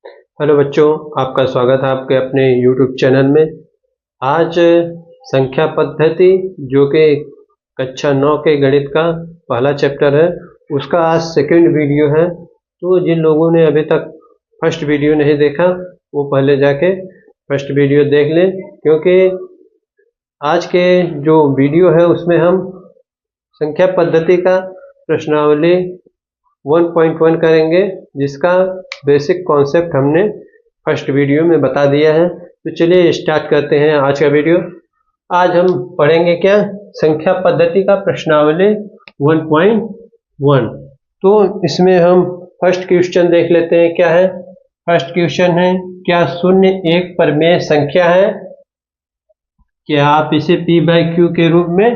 Hello बच्चों, आपका स्वागत है आपके अपने YouTube चैनल में। आज संख्या पद्धति जो कि कक्षा 9 के गणित का पहला चैप्टर है, उसका आज सेकंड वीडियो है। तो जिन लोगों ने अभी तक फर्स्ट वीडियो नहीं देखा वो पहले जाके फर्स्ट वीडियो देख लें, क्योंकि आज के जो वीडियो है उसमें हम संख्या पद्धति का प्रश्नावली 1.1 करेंगे, जिसका बेसिक कॉन्सेप्ट हमने फर्स्ट वीडियो में बता दिया है। तो चलिए स्टार्ट करते हैं आज का वीडियो। आज हम पढ़ेंगे क्या, संख्या पद्धति का प्रश्नावली 1.1। तो इसमें हम फर्स्ट क्वेश्चन देख लेते हैं क्या है। फर्स्ट क्वेश्चन है, क्या शून्य एक परिमेय संख्या है? क्या आप इसे p/q के रूप में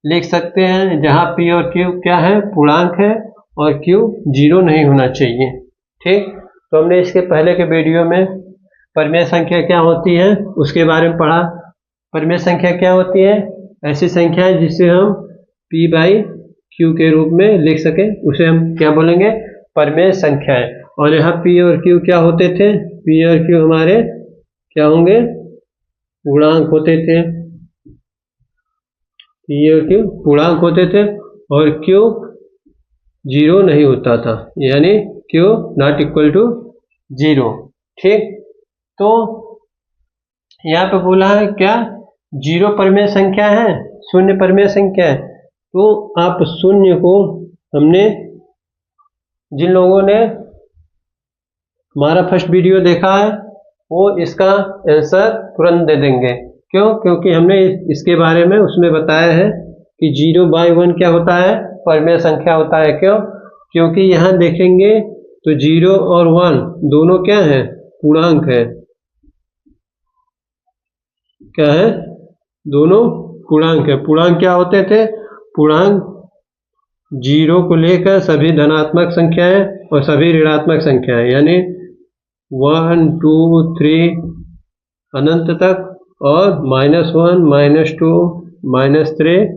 लिख सकते हैं, जहां p और q क्या है, पूर्णांक है, और q 0 नहीं होना चाहिए। ठीक, तो हमने इसके पहले के वीडियो में परिमेय संख्या क्या होती है उसके बारे में पढ़ा। परिमेय संख्या क्या होती है? ऐसी संख्या है जिसे हम p/q के रूप में लिख सके, उसे हम क्या बोलेंगे, परिमेय संख्या है। और यहाँ p और q क्या होते थे? p और q हमारे क्या होंगे, पूर्णांक होते थे। p और q पूर्णांक होते थे और q 0 नहीं होता था, यानी q नॉट इक्वल टू 0। ठीक, तो यहाँ पे बोला है क्या, 0 परिमेय संख्या है, शून्य परिमेय संख्या है। तो आप शून्य को, हमने जिन लोगों ने हमारा फर्स्ट वीडियो देखा है वो इसका आंसर तुरंत दे देंगे। क्यों? क्योंकि हमने इसके बारे में उसमें बताया है कि 0/1 क्या होता है, परिमेय संख्या होता है। क्यों? क्योंकि यहाँ देखेंगे तो 0 और 1 दोनों क्या है, पूर्णांक है। क्या है? दोनों पूर्णांक है। पूर्णांक क्या होते थे? पूर्णांक 0 को लेकर सभी धनात्मक संख्याएं और सभी ऋणात्मक संख्याएं, यानी 1 2 3 अनंत तक, और -1 -2 -3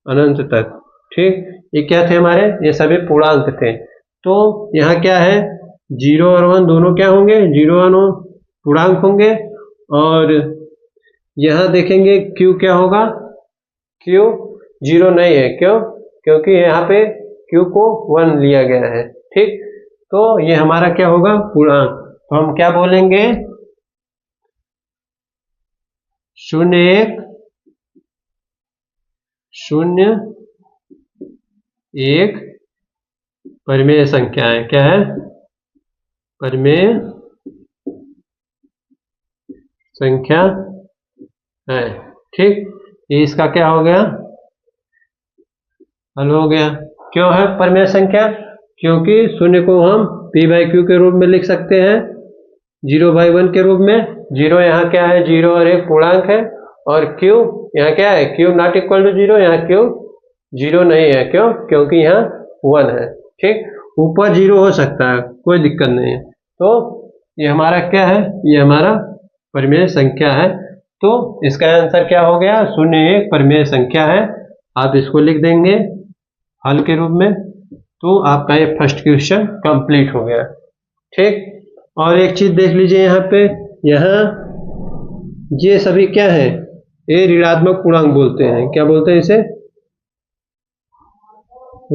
अनंत तक। ठीक, ये क्या थे हमारे, ये सभी पूर्णांक थे। तो यहाँ क्या है, 0 और 1 दोनों क्या होंगे, 0 और 1 पूर्णांक होंगे। और यहाँ देखेंगे q क्या होगा, q 0 नहीं है। क्यों? क्योंकि यहाँ पे q को 1 लिया गया है। ठीक, तो ये हमारा क्या होगा, पूर्णांक। तो हम क्या बोलेंगे, 0 1 परिमेय संख्या है। क्या है? परिमेय संख्या है। ठीक, ये इसका क्या हो गया, हल हो गया। क्यों है परिमेय संख्या? क्योंकि शून्य को हम p/q के रूप में लिख सकते हैं, 0/1 के रूप में। 0 यहाँ क्या है, 0 और 1 पूर्णांक है, और q यहाँ क्या है, q नॉट इक्वल टू 0, यहाँ q 0 नहीं है। क्यों? क्योंकि यहाँ 1 है। ठीक, ऊपर 0 हो सकता है, कोई दिक्कत नहीं है। तो ये हमारा क्या है, ये हमारा परिमेय संख्या है। तो इसका आंसर क्या हो गया, 0 1 परिमेय संख्या है। आप इसको लिख देंगे हल के रूप में। तो आपका ये फर्स्ट क्वेश्चन कंप्लीट हो गया। ठीक, और एक चीज देख लीजिए यहाँ पे, यहाँ ये सभी क्या है, ये ऋणात्मक पूर्णांक बोलते हैं। क्या बोलते हैं इसे?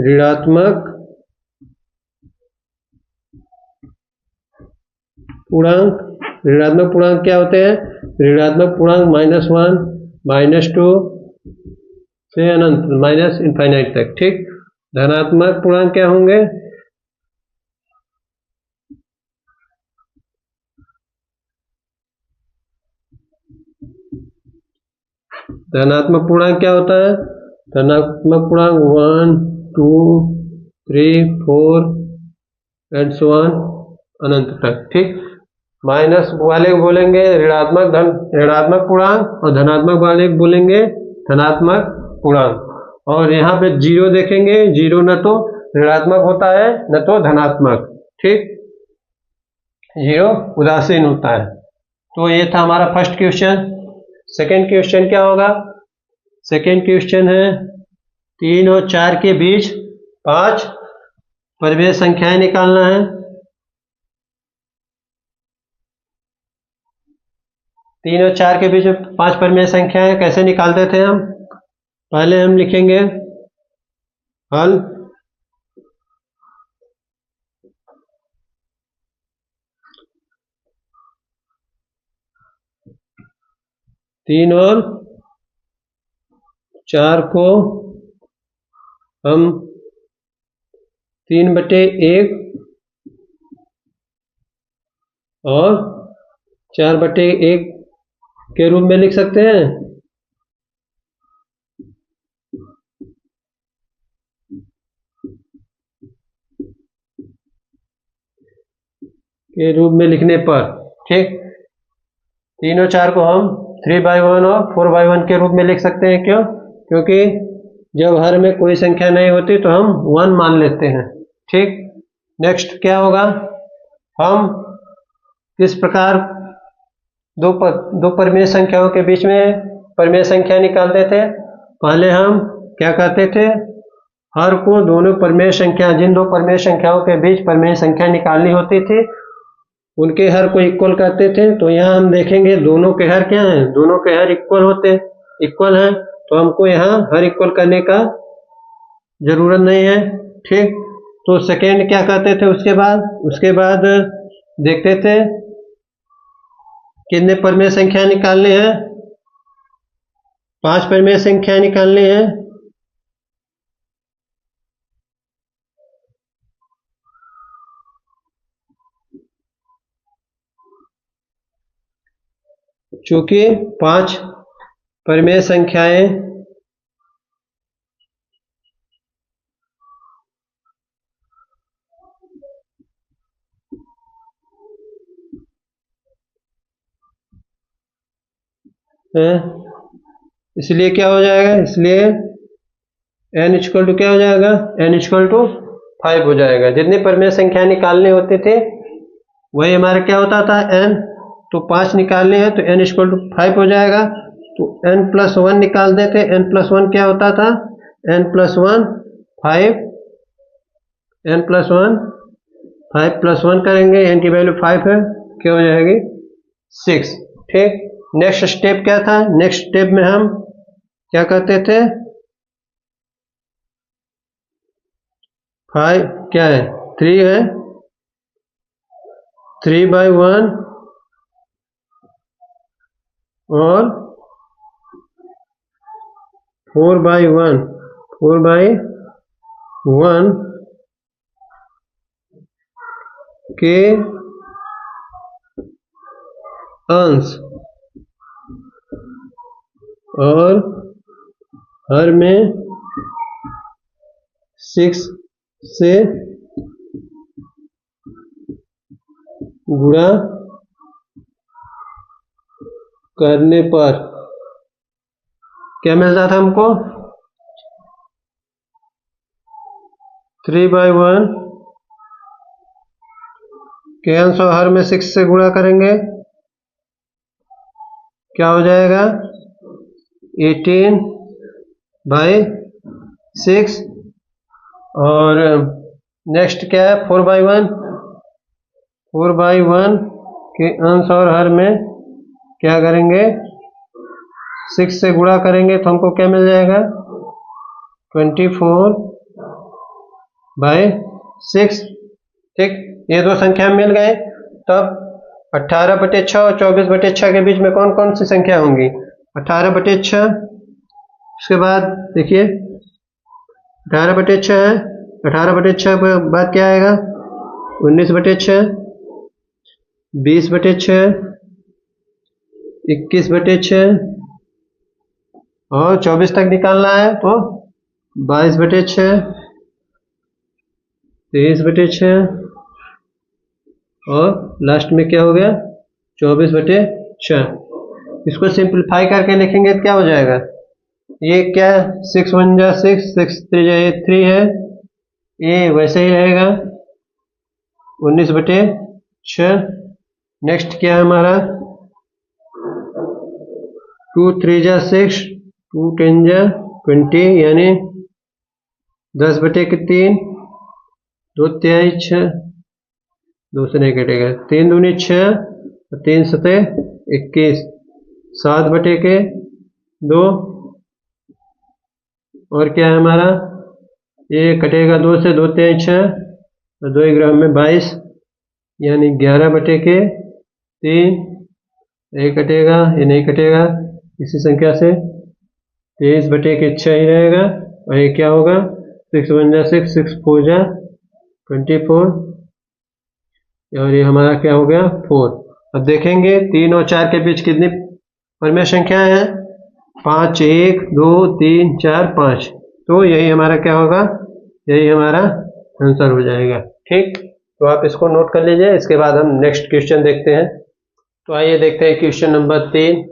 ऋणात्मक पूर्णांक। ऋणात्मक पूर्णांक क्या होते हैं? ऋणात्मक पूर्णांक -1 -2 से अनंत, माइनस इनफाइनाइट तक। ठीक, धनात्मक पूर्णांक क्या होंगे, धनात्मक पूर्णांक क्या होता है, धनात्मक पूर्णांक 1 2 3 4 एंड सो ऑन, अनंत तक। ठीक, माइनस वाले बोलेंगे ऋणात्मक पूर्णांक, और धनात्मक वाले बोलेंगे धनात्मक पूर्णांक। और यहाँ पे 0 देखेंगे, 0 न तो ऋणात्मक होता है न तो धनात्मक। ठीक, 0 उदासीन होता है। तो ये था हमारा फर्स्ट क्वेश्चन। सेकेंड क्वेश्चन क्या होगा? सेकेंड क्वेश्चन है, 3 और 4 के बीच 5 परिमेय संख्याएं निकालना है। 3 और 4 के बीच में 5 परिमेय संख्या है, कैसे निकालते थे हम? पहले हम लिखेंगे हल। तीन और 4 को हम 3/1 और 4/1 के रूप में लिख सकते हैं। के रूप में लिखने पर, ठीक, 3 और 4 को हम 3/1 और 4/1 के रूप में लिख सकते हैं। क्यों? क्योंकि जब हर में कोई संख्या नहीं होती तो हम 1 मान लेते हैं। ठीक, नेक्स्ट क्या होगा? हम किस प्रकार दो परिमेय संख्याओं के बीच में परिमेय संख्या निकालते थे? पहले हम क्या करते थे? हर को दोनों परिमेय संख्या, जिन दो परिमेय संख्याओं के बीच परिमेय संख्या निकालनी होती थी, उनके हर को इक्वल करते थे। तो यहाँ हम देखेंगे दोनों के हर क्या हैं? दोनों के हर इक्वल हैं, तो हमको यहाँ हर इक्वल करने का जरूरत नहीं है। ठीक, तो सेकेंड क्या करते थे? उसके बाद देखते थे कितने परिमेय संख्या निकालने हैं? 5 परिमेय संख्या निकालने हैं। चूंकि 5 परिमेय संख्याएं हैं, इसलिए क्या हो जाएगा? इसलिए n इक्वल टू क्या हो जाएगा? n इक्वल टू 5 हो जाएगा। जितनी परिमेय संख्या निकालने होते थे वही हमारा क्या होता था? n। तो 5 निकालने हैं तो n इक्वल टू 5 हो जाएगा। तो n+1 निकाल देते। n+1 क्या होता था? n+1 5, n+1 5+1 करेंगे, n की वैल्यू 5 है, क्या हो जाएगी? 6। ठीक, नेक्स्ट स्टेप क्या था? नेक्स्ट स्टेप में हम क्या करते थे? 5 क्या है? 3 है, 3/1 और 4/1 के अंश और हर में 6 से गुणा करने पर क्या मिलता था हमको? 3/1 के अंश और हर में 6 से गुणा करेंगे, क्या हो जाएगा? 18/6। और नेक्स्ट क्या है? 4/1 के अंश और हर में क्या करेंगे? 6 से गुणा करेंगे तो हमको क्या मिल जाएगा? 24/6। ठीक, ये दो संख्या मिल गए। तब 18/6 और 24/6 के बीच में कौन कौन सी संख्या होंगी? 18/6, उसके बाद देखिए 18/6 है, 18/6 के बाद क्या आएगा? 19/6, 20/6, 21/6 और 24 तक निकालना है तो 22/6, 23/6 और लास्ट में क्या हो गया? 24/6। इसको सिंप्लीफाई करके लिखेंगे तो क्या हो जाएगा? ये क्या? 6 1 जा 6, 6 3 जा 3 है, ये वैसे ही रहेगा 19/6। नेक्स्ट क्या है हमारा? 2 3 जा 6, 2 10 जा 20, यानी 10/3, 2 तिहाई 6, 2 से नहीं कटेगा, 3 दूनी 6, 3 सते 21, 7/2 और क्या है हमारा, ये कटेगा 2 से, 2 3 6 और 2 ग्राम में 22 यानी 11/3। ये कटेगा, ये नहीं कटेगा इसी संख्या से, 23/6 ही रहेगा। और ये क्या होगा, 6 1 जा 6, 6 4 जा 24 और ये हमारा क्या हो गया 4। अब देखेंगे 3 और 4 के बीच कितनी परिमेय संख्याएं हैं, 5 1 2 3 4 5। तो यही हमारा क्या होगा, यही हमारा आंसर हो जाएगा। ठीक, तो आप इसको नोट कर लीजिए। इसके बाद हम नेक्स्ट क्वेश्चन देखते हैं। तो आइए देखते हैं question number 3।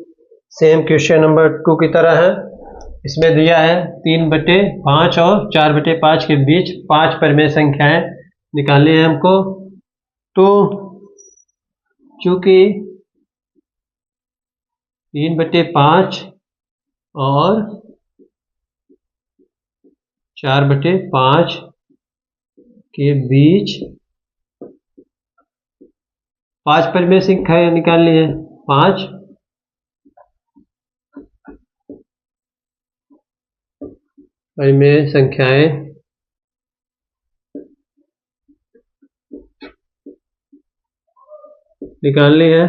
Same question number 2 की तरह है। इसमें दिया है 3/5 और 4/5 के बीच 5 परिमेय संख्याएं निकालनी है हमको। तो चूंकि 3/5 और 4/5 के बीच 5 परिमेय संख्याएं निकालनी है, 5 परिमेय संख्याएं निकालनी है,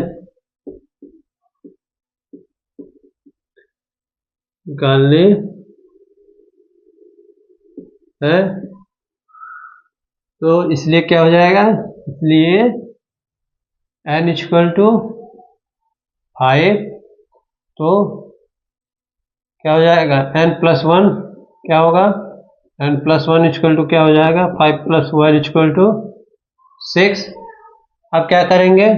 निकालनी है। तो इसलिए क्या हो जाएगा, इसलिए n = 5। तो क्या हो जाएगा, n+1 क्या होगा, n+1 = क्या हो जाएगा, 5 + 1 = 6। अब क्या करेंगे,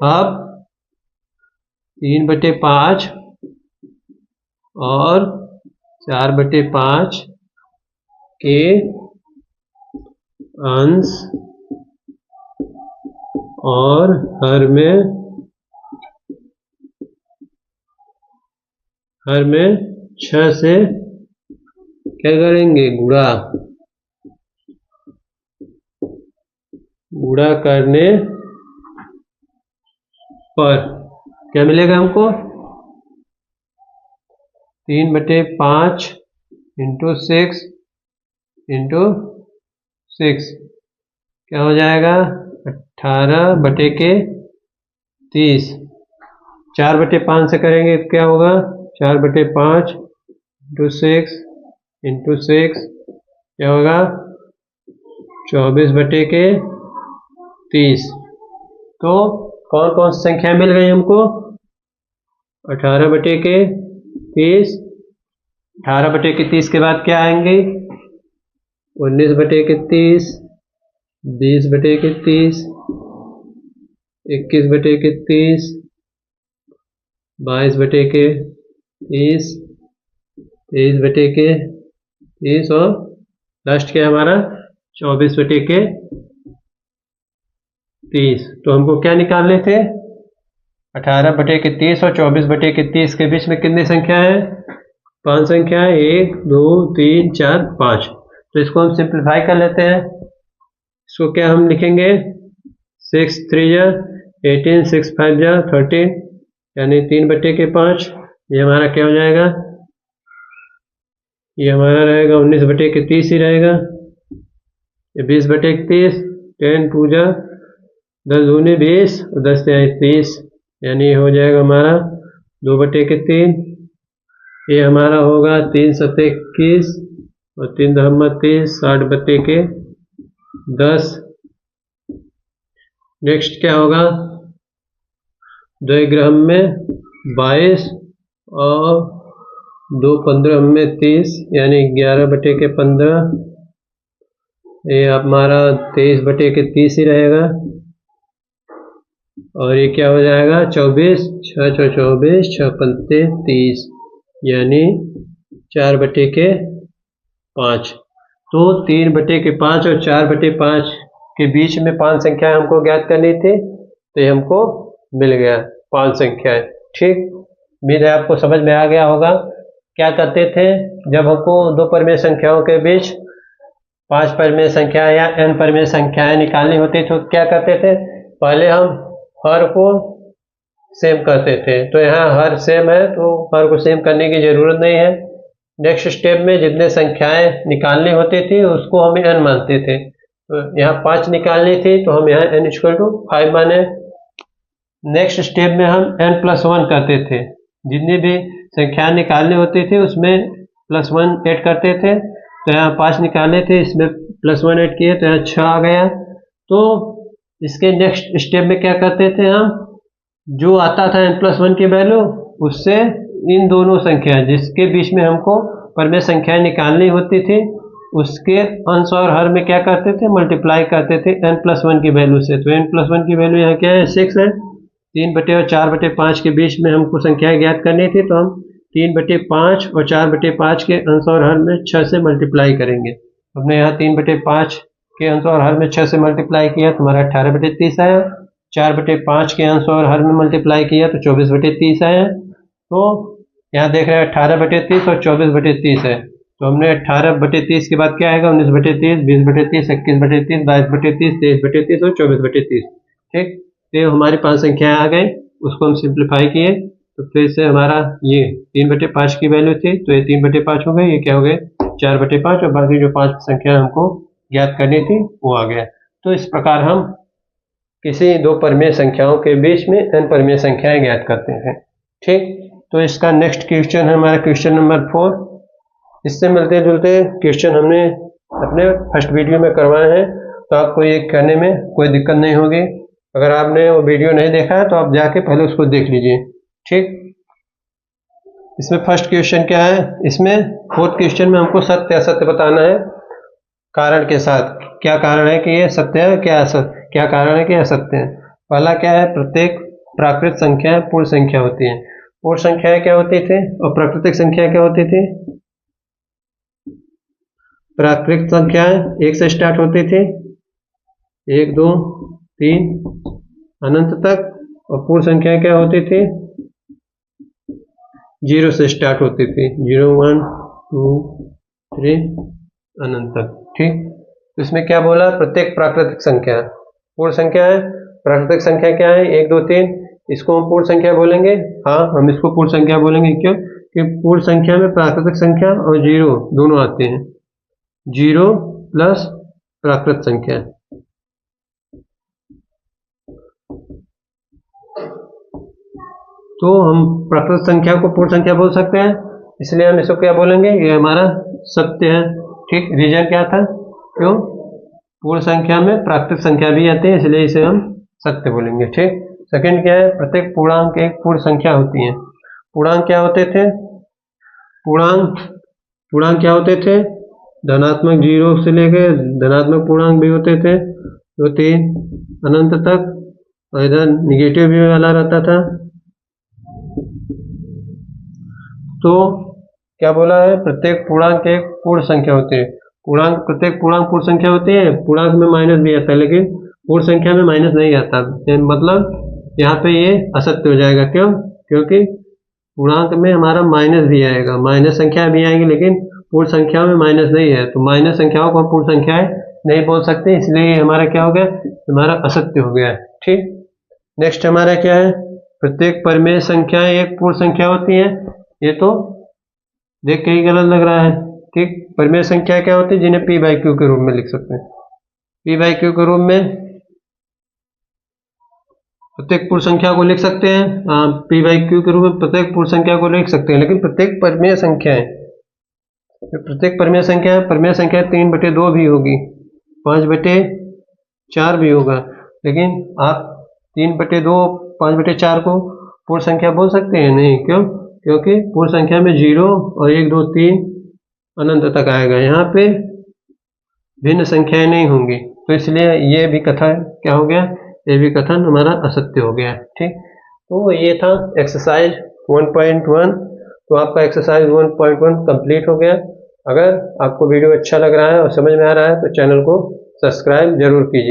अब 3/5 और 4/5 के अंश और हर में 6 से क्या करेंगे, गुणा करने पर क्या मिलेगा हमको, 3/5 × 6 × 6 क्या हो जाएगा, 18/30। 4/5 से करेंगे तो क्या होगा, 4/5 × 6 × 6 क्या होगा, 24/30। तो कौन कौन सी संख्या मिल गई हमको, 18/30। 18/30 के बाद क्या आएंगे, 19/30, 20/30, 21/30, 22/30, 23/30 और लास्ट क्या हमारा 24/30। तो हमको क्या निकालने थे, 18/30 और 24/30 के बीच में कितनी संख्या है, 5 संख्या है, 1 2 3 4 5। तो इसको हम सिंप्लीफाई कर लेते हैं। इसको क्या हम लिखेंगे, 6 3 जा 18, 6 5 जा 13 यानी 3/5। ये हमारा क्या हो जाएगा, ये हमारा रहेगा 19/30 ही रहेगा। ये 20/30, 10 2 जा 10 दूनी 20 और 10 तिहाई 30 यानी ये हो जाएगा हमारा 2/3। ये हमारा होगा 3 7 21 और 3 10 30, 60/10। नेक्स्ट क्या होगा, 2 ग्राम में 22 और 2 15 में 30 यानी 11/15। ये हमारा 23/30 ही रहेगा। और ये क्या हो जाएगा, 24 6 6 24, 6 पंते 30 यानी 4/5। तो 3/5 और 4/5 के बीच में 5 संख्याएं हमको ज्ञात करनी थी, तो ये हमको मिल गया 5 संख्याएं। ठीक, उम्मीद है आपको समझ में आ गया होगा। क्या करते थे, जब हमको दो परिमेय संख्याओं के बीच 5 परिमेय संख्या या n परिमेय संख्याएं निकालनी होती तो क्या करते थे, पहले हम हर को सेम करते थे। तो यहाँ हर सेम है तो हर को सेम करने की जरूरत नहीं है। नेक्स्ट स्टेप में जितने संख्याएं निकालनी होती थी उसको हम n मानते थे। तो यहाँ 5 निकालनी थी तो हम यहाँ n = 5 माने। नेक्स्ट स्टेप में हम n+1 करते थे, जितनी भी संख्या निकालनी होती थी उसमें +1 ऐड करते थे। तो यहाँ 5 निकाले थे, इसमें +1 ऐड किए तो यहाँ 6 आ गया। तो इसके नेक्स्ट स्टेप में क्या करते थे, हम जो आता था n+1 की वैल्यू उससे इन दोनों संख्या जिसके बीच में हमको परिमेय संख्याएं निकालनी होती थी उसके अंश और हर में क्या करते थे, मल्टीप्लाई करते थे n+1 की वैल्यू से। तो n+1 की वैल्यू यहाँ क्या है, 6 है। 3/5 और 4/5 के बीच में हमको संख्याएं ज्ञात करनी थी तो हम 3/5 और 4/5 के अंश और हर में 6 से मल्टीप्लाई करेंगे। हमने यहाँ 3/5 के अंश और हर में 6 से मल्टीप्लाई किया तो हमारा 18/30 आया। 4/5 के अंश और हर में मल्टीप्लाई किया तो 24/30 आया। तो यहाँ देख रहे हैं 18/30 और 24/30 है। तो हमने 18/30 के बाद क्या आएगा, 19/30, 20/30, 21/30, 22/30, 23/30 और 24/30। ठीक, तो हमारी 5 संख्याएं आ गई, उसको हम सिंप्लीफाई किए तो फिर से हमारा ये 3/5 की वैल्यू थी तो ये 3/5 हो गई, ये क्या हो गए 4/5 और बाकी जो 5 संख्या हमको ज्ञात करनी थी वो आ गया। तो इस प्रकार हम किसी दो परिमेय संख्याओं के बीच में n परिमेय संख्याएं ज्ञात करते हैं। ठीक, तो इसका नेक्स्ट क्वेश्चन है हमारा क्वेश्चन नंबर 4। इससे मिलते जुलते क्वेश्चन हमने अपने फर्स्ट वीडियो में करवाए हैं, तो आपको ये करने में कोई दिक्कत नहीं होगी। अगर आपने वो वीडियो नहीं देखा है तो आप जाके पहले उसको देख लीजिए। ठीक, इसमें फर्स्ट क्वेश्चन क्या है, इसमें 4th क्वेश्चन में हमको सत्य असत्य बताना है कारण के साथ। क्या कारण है कि ये सत्य है, क्या कारण है कि असत्य है। पहला क्या है, प्रत्येक प्राकृत संख्या पूर्ण संख्या होती है। पूर्ण संख्याएं क्या होती थी और प्राकृतिक संख्या क्या होती थी। प्राकृतिक संख्याएं 1 से स्टार्ट होती थी, 1 2 3 अनंत तक, और पूर्ण संख्या क्या होती थी 0 से स्टार्ट होती थी, 0 1 2 3 अनंत तक। ठीक, तो इसमें क्या बोला, प्रत्येक प्राकृतिक संख्या पूर्ण संख्या है। प्राकृतिक संख्या क्या है 1 2 3, इसको हम पूर्ण संख्या बोलेंगे। हाँ, हम इसको पूर्ण संख्या बोलेंगे, क्यों कि पूर्ण संख्या में प्राकृतिक संख्या और 0 दोनों आते हैं, 0 प्लस प्राकृत संख्या। तो हम प्राकृत संख्या को पूर्ण संख्या बोल सकते हैं, इसलिए हम इसको क्या बोलेंगे, ये हमारा सत्य है। ठीक, रीजन क्या था, क्यों पूर्ण संख्या में प्राकृतिक संख्या भी आते हैं, इसलिए इसे हम सत्य बोलेंगे। ठीक, सेकंड क्या है, प्रत्येक पूर्णांक एक पूर्ण संख्या होती है। पूर्णांक क्या होते थे, पूर्णांक क्या होते थे, धनात्मक 0 से लेके धनात्मक पूर्णांक भी होते थे 2 3 अनंत तक, और इधर निगेटिव भी वाला रहता था। तो क्या बोला है, प्रत्येक पूर्णांक एक पूर्ण संख्या होती है। प्रत्येक पूर्णांक पूर्ण संख्या होती है। पूर्णांक में माइनस भी आता है लेकिन पूर्ण संख्या में माइनस नहीं आता, मतलब यहाँ पे ये असत्य हो जाएगा। क्यों, क्योंकि पूर्णांक में हमारा माइनस भी आएगा, माइनस संख्या भी आएंगी, लेकिन पूर्ण संख्या में माइनस नहीं है, तो माइनस संख्याओं को हम पूर्ण संख्याएं नहीं बोल सकते, इसलिए हमारा क्या हो गया, हमारा असत्य हो गया। ठीक, नेक्स्ट हमारा क्या है, प्रत्येक परिमेय संख्याएं एक पूर्ण संख्या होती है। ये तो देख के ही गलत लग रहा है। ठीक, परिमेय संख्या क्या होती है, जिन्हें p/q के रूप में लिख सकते हैं। p/q के रूप में प्रत्येक पूर्ण संख्या को लिख सकते हैं, p/q के रूप में प्रत्येक पूर्ण संख्या को लिख सकते हैं, लेकिन प्रत्येक परिमेय संख्या 3/2 भी होगी, 5/4 भी होगा, लेकिन आप 3/2 5/4 को पूर्ण संख्या बोल सकते हैं नहीं। क्यों, क्योंकि पूर्ण संख्या में 0 और 1 2 3 अनंत तक आएगा, यहाँ पे भिन्न संख्याएं नहीं होंगी, तो इसलिए ये भी कथन क्या हो गया, ये भी कथन हमारा असत्य हो गया। ठीक, तो ये था एक्सरसाइज 1.1। तो आपका एक्सरसाइज 1.1 कंप्लीट हो गया। अगर आपको वीडियो अच्छा लग रहा है और समझ में आ रहा है तो चैनल को सब्सक्राइब जरूर कीजिए।